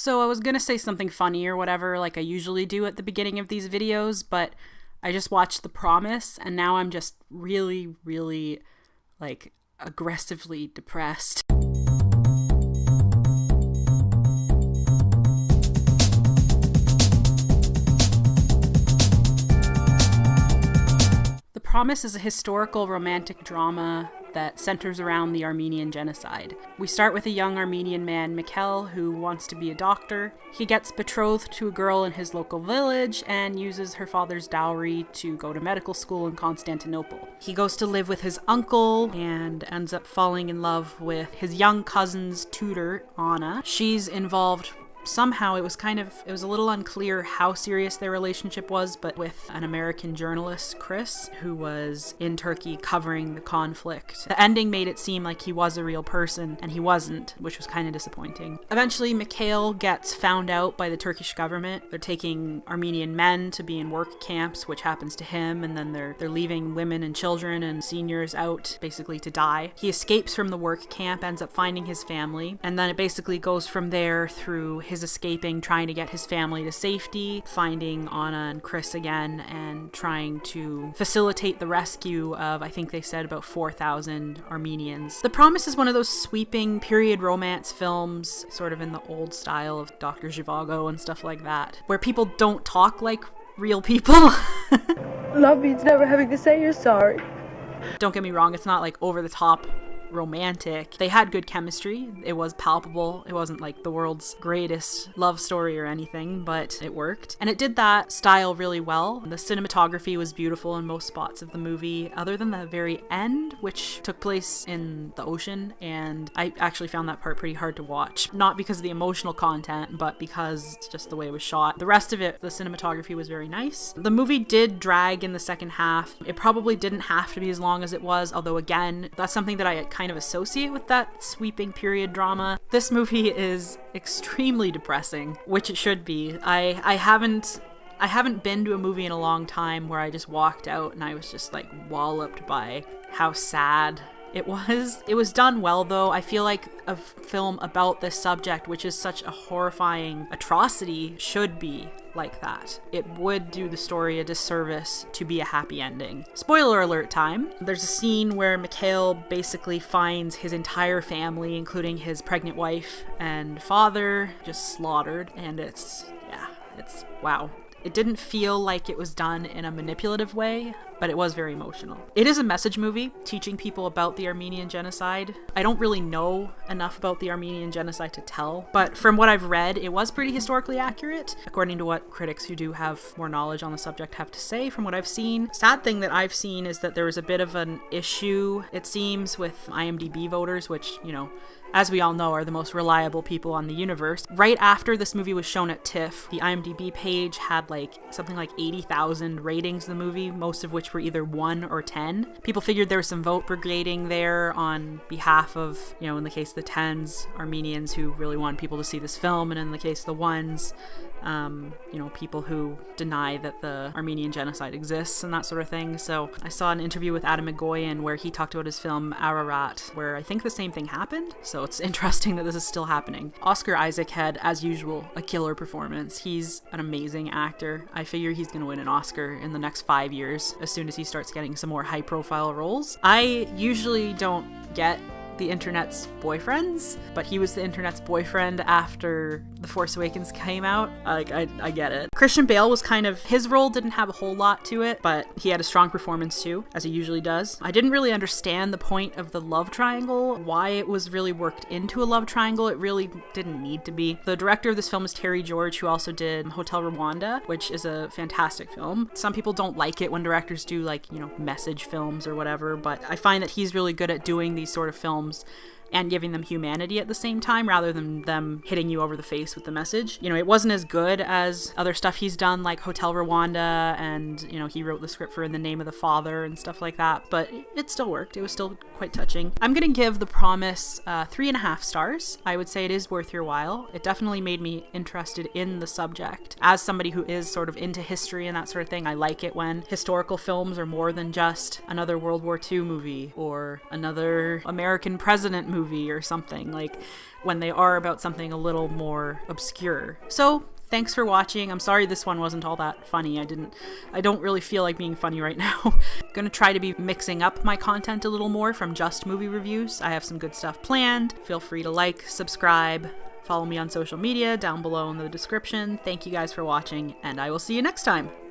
So I was gonna say something funny or whatever, like I usually do at the beginning of these videos, but I just watched The Promise, and now I'm just really, really, like, aggressively depressed. The Promise is a historical romantic drama that centers around the Armenian genocide. We start with a young Armenian man, Mikhail, who wants to be a doctor. He gets betrothed to a girl in his local village and uses her father's dowry to go to medical school in Constantinople. He goes to live with his uncle and ends up falling in love with his young cousin's tutor, Anna. She's involved somehow. It was a little unclear how serious their relationship was, but with an American journalist, Chris, who was in Turkey covering the conflict. The ending made it seem like he was a real person, and he wasn't, which was kind of disappointing. Eventually, Mikhail gets found out by the Turkish government. They're taking Armenian men to be in work camps, which happens to him, and then they're leaving women and children and seniors out, basically to die. He escapes from the work camp, ends up finding his family, and then it basically goes from there through his escaping, trying to get his family to safety, finding Anna and Chris again, and trying to facilitate the rescue of, I think they said, about 4,000 Armenians. The Promise is one of those sweeping period romance films, sort of in the old style of Dr. Zhivago and stuff like that, where people don't talk like real people. Love means never having to say you're sorry. Don't get me wrong, it's not like over the top romantic. They had good chemistry. It was palpable. It wasn't like the world's greatest love story or anything, but it worked. And it did that style really well. The cinematography was beautiful in most spots of the movie, other than the very end, which took place in the ocean, and I actually found that part pretty hard to watch. Not because of the emotional content, but because it's just the way it was shot. The rest of it, the cinematography was very nice. The movie did drag in the second half. It probably didn't have to be as long as it was, although again, that's something that I kind of associate with that sweeping period drama. This movie is extremely depressing, which it should be. I haven't been to a movie in a long time where I just walked out and I was just like walloped by how sad it was. It was done well though. I feel like a film about this subject, which is such a horrifying atrocity, should be like that. It would do the story a disservice to be a happy ending. Spoiler alert time. There's a scene where Mikhail basically finds his entire family, including his pregnant wife and father, just slaughtered, and it's wow. It didn't feel like it was done in a manipulative way, but it was very emotional. It is a message movie teaching people about the Armenian genocide. I don't really know enough about the Armenian genocide to tell, but from what I've read, it was pretty historically accurate, according to what critics who do have more knowledge on the subject have to say from what I've seen. Sad thing that I've seen is that there was a bit of an issue, it seems, with IMDb voters, which, you know, as we all know, are the most reliable people on the universe. Right after this movie was shown at TIFF, the IMDb page had something like 80,000 ratings of the movie, most of which were either 1 or 10. People figured there was some vote brigading there on behalf of, you know, in the case of the 10s, Armenians who really want people to see this film, and in the case of the 1s, you know, people who deny that the Armenian genocide exists and that sort of thing. So I saw an interview with Adam Egoyan where he talked about his film Ararat, where I think the same thing happened. So it's interesting that this is still happening. Oscar Isaac had, as usual, a killer performance. He's an amazing actor. I figure he's going to win an Oscar in the next 5 years as soon as he starts getting some more high profile roles. I usually don't get the internet's boyfriends, but he was the internet's boyfriend after The Force Awakens came out. I get it. Christian Bale was his role didn't have a whole lot to it, but he had a strong performance too, as he usually does. I didn't really understand the point of the love triangle, why it was really worked into a love triangle. It really didn't need to be. The director of this film is Terry George, who also did Hotel Rwanda, which is a fantastic film. Some people don't like it when directors do message films or whatever, but I find that he's really good at doing these sort of films and giving them humanity at the same time, rather than them hitting you over the face with the message. You know, it wasn't as good as other stuff he's done, like Hotel Rwanda, and, you know, he wrote the script for In the Name of the Father and stuff like that, but it still worked. It was still quite touching. I'm gonna give The Promise 3.5 stars. I would say it is worth your while. It definitely made me interested in the subject. As somebody who is sort of into history and that sort of thing, I like it when historical films are more than just another World War II movie or another American president movie movie or something, like when they are about something a little more obscure. So thanks for watching. I'm sorry this one wasn't all that funny. I don't really feel like being funny right now. I'm gonna try to be mixing up my content a little more from just movie reviews. I have some good stuff planned. Feel free to like, subscribe, follow me on social media down below in the description. Thank you guys for watching, and I will see you next time.